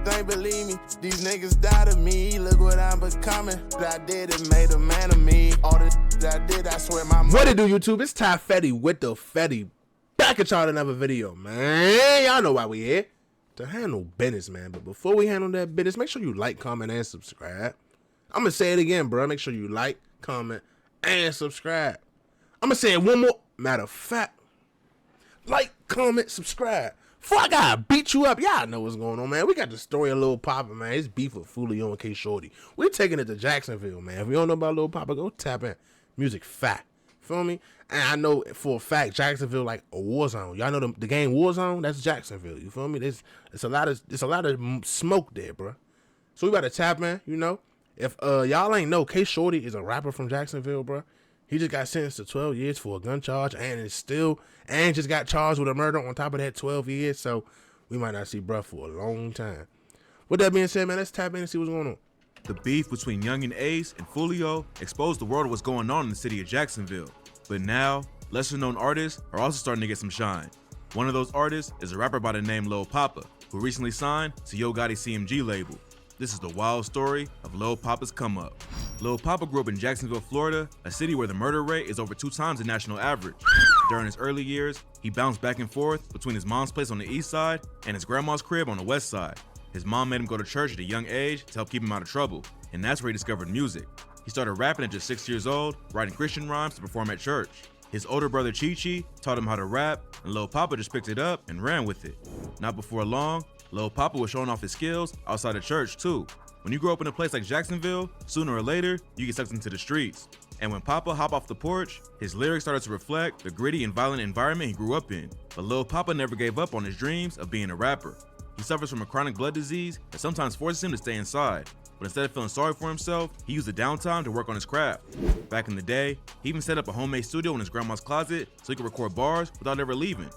think, believe me, these niggas doubted me. Look what I'm becoming. What I did, it made a man of me. All the that I did, I swear my mom. What it do, YouTube? It's Ty Fetty with the Fetty. Back at y'all another video, man. Y'all know why we here. To handle business, man. But before we handle that business, make sure you like, comment, and subscribe. I'm going to say it again, bro. Make sure you like, comment, and subscribe. I'm going to say it one more. Matter of fact, like, comment, subscribe. Before I gotta beat you up, y'all know what's going on, man. We got the story of Lil Poppa, man. It's beef with Fulio and K Shorty. We're taking it to Jacksonville, man. If you don't know about Lil Poppa, go tap in. Music fact. Feel me? And I know for a fact Jacksonville like a war zone. Y'all know the game War Zone? That's Jacksonville. You feel me? There's a lot of smoke there, bro. So we gotta tap in, you know. If y'all ain't know, K Shorty is a rapper from Jacksonville, bro. He just got sentenced to 12 years for a gun charge and just got charged with a murder on top of that 12 years. So we might not see bruh for a long time. With that being said, man, let's tap in and see what's going on. The beef between Young and Ace and Fulio exposed the world of what's going on in the city of Jacksonville. But now, lesser known artists are also starting to get some shine. One of those artists is a rapper by the name Lil Poppa, who recently signed to Yo Gotti's CMG label. This is the wild story of Lil Poppa's come up. Lil Poppa grew up in Jacksonville, Florida, a city where the murder rate is over 2 times the national average. During his early years, he bounced back and forth between his mom's place on the east side and his grandma's crib on the west side. His mom made him go to church at a young age to help keep him out of trouble, and that's where he discovered music. He started rapping at just 6 years old, writing Christian rhymes to perform at church. His older brother Chi taught him how to rap, and Lil Poppa just picked it up and ran with it. Not before long, Lil Poppa was showing off his skills outside of church too. When you grow up in a place like Jacksonville, sooner or later, you get sucked into the streets. And when Poppa hopped off the porch, his lyrics started to reflect the gritty and violent environment he grew up in. But Lil Poppa never gave up on his dreams of being a rapper. He suffers from a chronic blood disease that sometimes forces him to stay inside. But instead of feeling sorry for himself, he used the downtime to work on his craft. Back in the day, he even set up a homemade studio in his grandma's closet so he could record bars without ever leaving.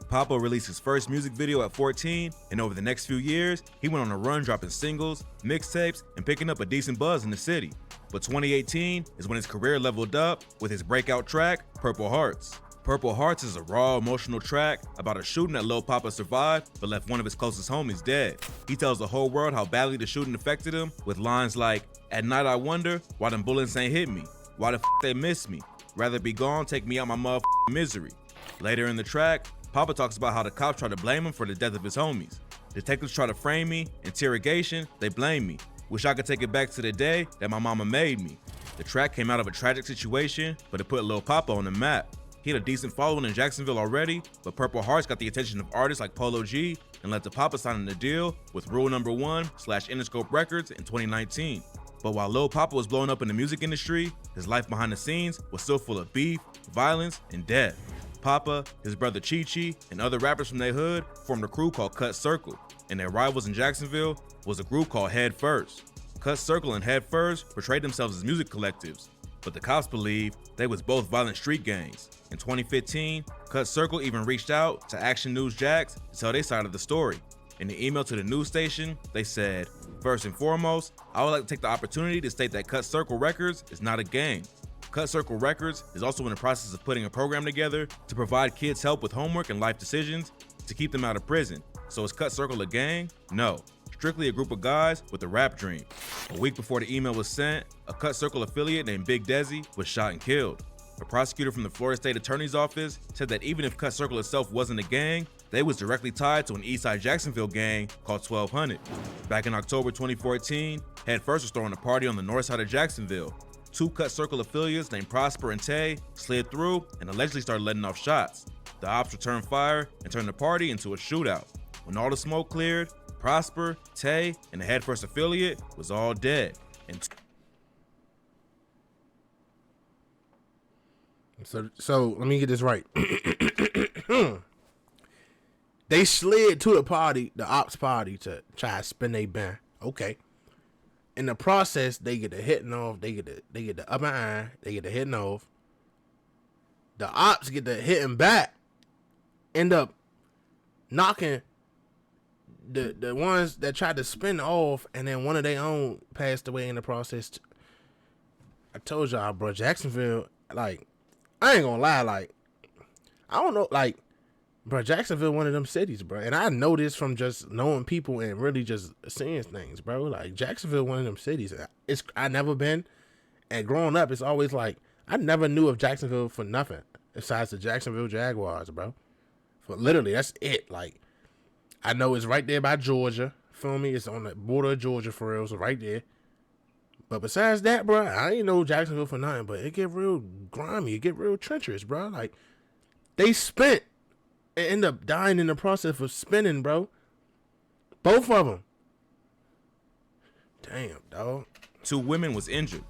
Poppa released his first music video at 14, and over the next few years, he went on a run dropping singles, mixtapes, and picking up a decent buzz in the city. But 2018 is when his career leveled up with his breakout track, Purple Hearts. Purple Hearts is a raw, emotional track about a shooting that Lil Poppa survived but left one of his closest homies dead. He tells the whole world how badly the shooting affected him with lines like, "At night I wonder why them bullets ain't hit me. Why the f they miss me? Rather be gone, take me out my motherfucking misery." Later in the track, Poppa talks about how the cops try to blame him for the death of his homies. "Detectives try to frame me, interrogation, they blame me. Wish I could take it back to the day that my mama made me." The track came out of a tragic situation, but it put Lil Poppa on the map. He had a decent following in Jacksonville already, but Purple Hearts got the attention of artists like Polo G and led to Poppa signing a deal with Rule No. 1/Interscope Records in 2019. But while Lil Poppa was blowing up in the music industry, his life behind the scenes was still full of beef, violence, and death. Poppa, his brother Chi, and other rappers from their hood formed a crew called Cut Circle, and their rivals in Jacksonville was a group called Head First. Cut Circle and Head First portrayed themselves as music collectives, but the cops believe they was both violent street gangs. In 2015, Cut Circle even reached out to Action News Jax to tell their side of the story. In the email to the news station, they said, "First and foremost, I would like to take the opportunity to state that Cut Circle Records is not a gang. Cut Circle Records is also in the process of putting a program together to provide kids help with homework and life decisions to keep them out of prison. So is Cut Circle a gang? No. Strictly a group of guys with a rap dream." A week before the email was sent, a Cut Circle affiliate named Big Desi was shot and killed. A prosecutor from the Florida State Attorney's Office said that even if Cut Circle itself wasn't a gang, they was directly tied to an Eastside Jacksonville gang called 1200. Back in October 2014, Head First was throwing a party on the north side of Jacksonville. 2 Cut Circle affiliates named Prosper and Tay slid through and allegedly started letting off shots. The ops returned fire and turned the party into a shootout. When all the smoke cleared, Prosper, Tay, and the Head First affiliate was all dead. So let me get this right. They slid to the party, the ops party, to try to spin their ban. Okay. In the process, they get the hitting off, they get the upper iron, they get the hitting off. The ops get the hitting back. End up knocking the ones that tried to spin off, and then one of their own passed away in the process. I told y'all, bro, Jacksonville, like, I ain't gonna lie, like, I don't know, like, Bro, Jacksonville, one of them cities, bro. And I know this from just knowing people and really just seeing things, bro. Like, Jacksonville, one of them cities. I never been. And growing up, it's always like, I never knew of Jacksonville for nothing besides the Jacksonville Jaguars, bro. For literally, that's it. Like, I know it's right there by Georgia. Feel me? It's on the border of Georgia for real, so right there. But besides that, bro, I ain't know Jacksonville for nothing. But it get real grimy. It get real treacherous, bro. Like, they spent and end up dying in the process of spinning, bro. Both of them. Damn, dog. 2 women was injured.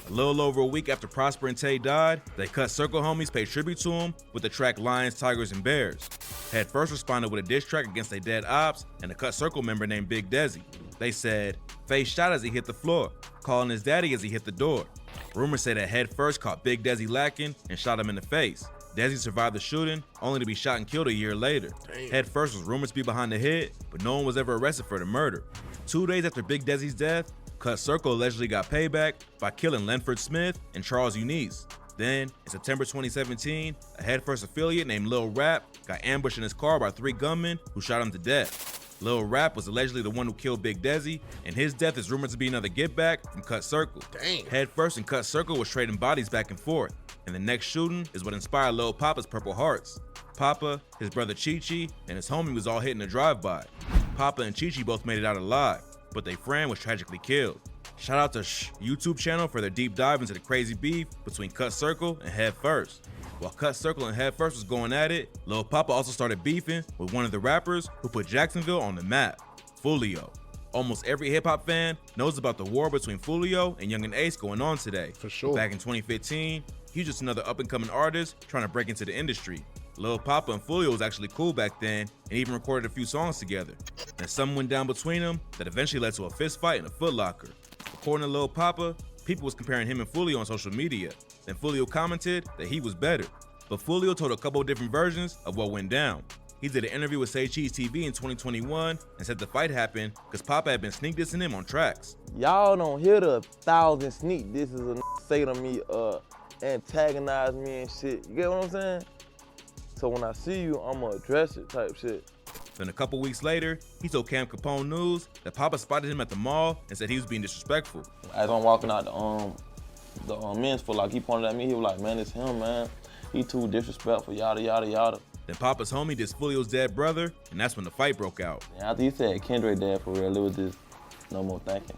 A little over a week after Prosper and Tay died, they Cut Circle homies paid tribute to him with the track Lions, Tigers, and Bears. Head first responded with a diss track against their dead ops and a Cut Circle member named Big Desi. They said, Face shot as he hit the floor, calling his daddy as he hit the door. Rumors say that Head first caught Big Desi lacking and shot him in the face. Desi survived the shooting, only to be shot and killed a year later. Damn. Head first was rumored to be behind the hit, but no one was ever arrested for the murder. 2 days after Big Desi's death, Cut Circle allegedly got payback by killing Lenford Smith and Charles Eunice. Then, in September 2017, a Head First affiliate named Lil Rap got ambushed in his car by 3 gunmen who shot him to death. Lil Rap was allegedly the one who killed Big Desi, and his death is rumored to be another get back from Cut Circle. Damn. Head First and Cut Circle was trading bodies back and forth, and the next shooting is what inspired Lil Poppa's Purple Hearts. Poppa, his brother Chi-Chi, and his homie was all hitting a drive-by. Poppa and Chi-Chi both made it out alive, but their friend was tragically killed. Shout out to YouTube channel for their deep dive into the crazy beef between Cut Circle and Head First. While Cut Circle and Head First was going at it, Lil Poppa also started beefing with one of the rappers who put Jacksonville on the map, Fulio. Almost every hip-hop fan knows about the war between Fulio and Young and Ace going on today. For sure. Back in 2015, he was just another up-and-coming artist trying to break into the industry. Lil Poppa and Fulio was actually cool back then and even recorded a few songs together. And something went down between them that eventually led to a fist fight in a Foot Locker. According to Lil Poppa, people was comparing him and Fulio on social media. Then Fulio commented that he was better. But Fulio told a couple of different versions of what went down. He did an interview with Say Cheese TV in 2021 and said the fight happened because Poppa had been sneak dissing him on tracks. Y'all don't hear the 1,000 sneak disses a say to me, antagonize me and shit. You get what I'm saying? So when I see you, I'ma address it type shit. Then a couple weeks later, he told Cam Capone News that Poppa spotted him at the mall and said he was being disrespectful. As I'm walking out the men's Foot Locker, he pointed at me, he was like, man, it's him, man. He too disrespectful, yada, yada, yada. Then Poppa's homie dissed Fulio's dead brother, and that's when the fight broke out. And after he said Kendrick dead for real, it was just no more thinking.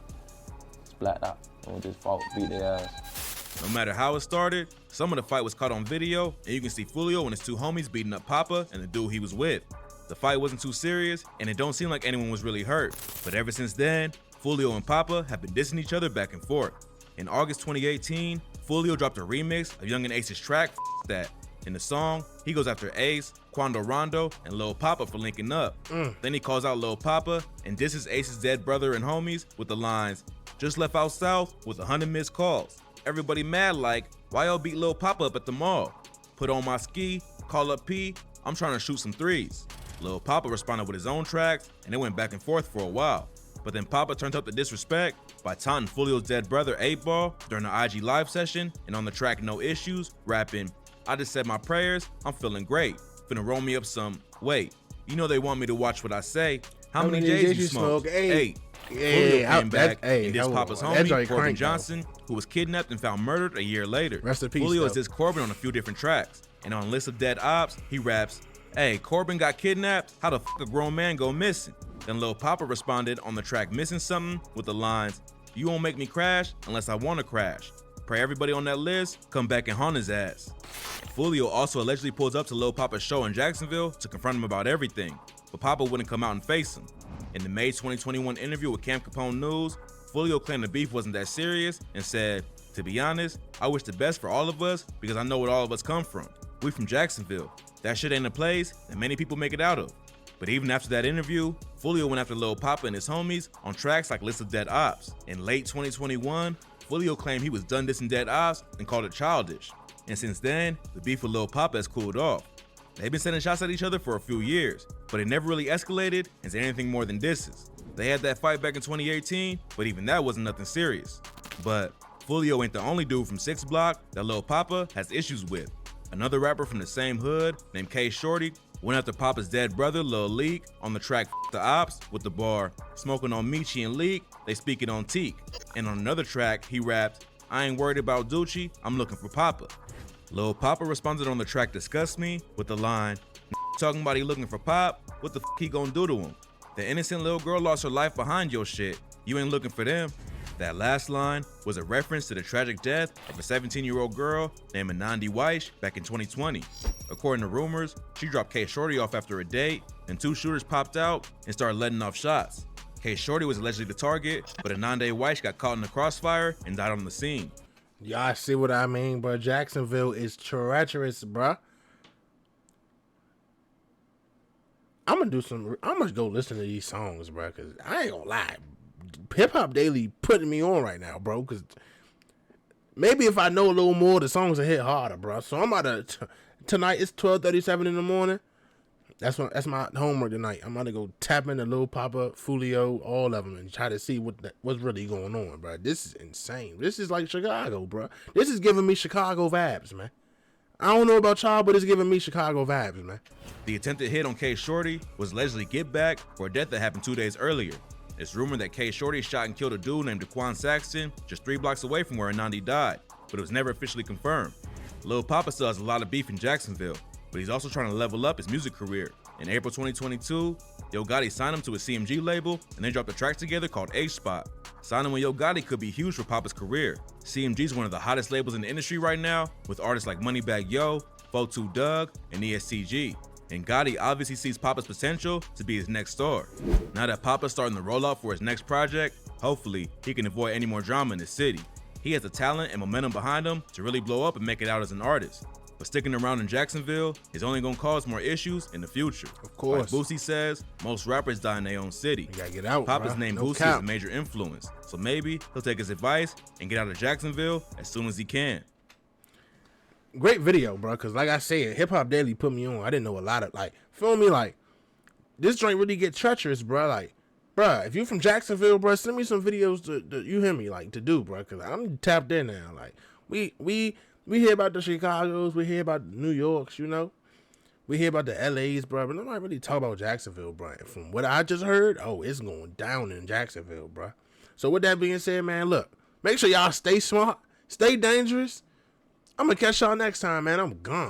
Splat out. It was just fought, beat their ass. No matter how it started, some of the fight was caught on video, and you can see Fulio and his 2 homies beating up Poppa and the dude he was with. The fight wasn't too serious, and it don't seem like anyone was really hurt. But ever since then, Fulio and Poppa have been dissing each other back and forth. In August 2018, Fulio dropped a remix of Young and Ace's track, F That. In the song, he goes after Ace, Quando Rondo, and Lil Poppa for linking up. Then he calls out Lil Poppa and disses Ace's dead brother and homies with the lines, just left out south with 100 missed calls. Everybody mad like, why y'all beat Lil Poppa up at the mall? Put on my ski, call up P, I'm trying to shoot some threes. Lil Poppa responded with his own tracks, and it went back and forth for a while. But then Poppa turned up the disrespect by taunting Fulio's dead brother 8-Ball during the IG live session, and on the track No Issues, rapping, I just said my prayers, I'm feeling great. Finna roll me up some, wait, you know they want me to watch what I say. How many J's you smoke? 8. Fulio came back and dissed Poppa's homie, Corbin Johnson, who was kidnapped and found murdered a year later. Rest in peace, Fulio has though. dissed Corbin on a few different tracks, and on List of Dead Ops, he raps, hey, Corbin got kidnapped, how the f a grown man go missing? Then Lil Poppa responded on the track Missing Something with the lines, you won't make me crash unless I wanna crash. Pray everybody on that list come back and haunt his ass. Fulio also allegedly pulls up to Lil Poppa's show in Jacksonville to confront him about everything, but Poppa wouldn't come out and face him. In the May 2021 interview with Cam Capone News, Fulio claimed the beef wasn't that serious and said, to be honest, I wish the best for all of us because I know where all of us come from. We from Jacksonville. That shit ain't a place that many people make it out of. But even after that interview, Fulio went after Lil Poppa and his homies on tracks like List of Dead Ops. In late 2021, Fulio claimed he was done dissing Dead Ops and called it childish. And since then, the beef with Lil Poppa has cooled off. They've been sending shots at each other for a few years, but it never really escalated into anything more than disses. They had that fight back in 2018, but even that wasn't nothing serious. But Fulio ain't the only dude from 6 Block that Lil Poppa has issues with. Another rapper from the same hood named K Shorty Went after Poppa's dead brother, Lil Leak, on the track F the Ops with the bar, smoking on Michi and Leak, they speaking on Teak. And on another track, he rapped, I ain't worried about Doochie, I'm looking for Poppa. Lil Poppa responded on the track Disgust Me with the line, talking about he looking for Pop, what the f he gonna do to him? The innocent little girl lost her life behind your shit, you ain't looking for them. That last line was a reference to the tragic death of a 17-year-old girl named Anandi Weish back in 2020. According to rumors, she dropped K Shorty off after a date, and 2 shooters popped out and started letting off shots. K Shorty was allegedly the target, but Anandi Weish got caught in the crossfire and died on the scene. Y'all see what I mean, bro? Jacksonville is treacherous, bro. I'm gonna go listen to these songs, bro, because I ain't gonna lie. Hip Hop Daily putting me on right now, bro, because maybe if I know a little more, the songs will hit harder, bro. So I'm about to, tonight it's 12:37 in the morning. That's my homework tonight. I'm about to go tap into Lil Poppa, Fulio, all of them, and try to see what's really going on, bro. This is insane. This is like Chicago, bro. This is giving me Chicago vibes, man. I don't know about y'all, but it's giving me Chicago vibes, man. The attempted hit on K Shorty was allegedly get back for a death that happened 2 days earlier. It's rumored that K Shorty shot and killed a dude named Daquan Saxton just 3 blocks away from where Anandi died, but it was never officially confirmed. Lil Poppa still has a lot of beef in Jacksonville, but he's also trying to level up his music career. In April 2022, Yo Gotti signed him to a CMG label, and they dropped a track together called H-Spot. Signing with Yo Gotti could be huge for Poppa's career. CMG is one of the hottest labels in the industry right now, with artists like Moneybagg Yo, 4-2 Doug, and ESTG. And Gotti obviously sees Poppa's potential to be his next star. Now that Poppa's starting to roll out for his next project, hopefully he can avoid any more drama in the city. He has the talent and momentum behind him to really blow up and make it out as an artist. But sticking around in Jacksonville is only gonna cause more issues in the future. Of course. Like Boosie says, most rappers die in their own city. You gotta get out, Poppa's bro. name No Boosie cap. is a major influence, so maybe he'll take his advice and get out of Jacksonville as soon as he can. Great video, bro, because like I said, Hip Hop Daily put me on. I didn't know a lot of, like, feel me? Like, this joint really get treacherous, bro. Like, bro, if you from Jacksonville, bro, send me some videos to you hear me, like, to do, bro, because I'm tapped in now. Like, we hear about the Chicagos, we hear about the New Yorks, you know? We hear about the LAs, bro, but nobody really talk about Jacksonville, bro. And from what I just heard, oh, it's going down in Jacksonville, bro. So with that being said, man, look, make sure y'all stay smart, stay dangerous. I'm going to catch y'all next time, man. I'm gone.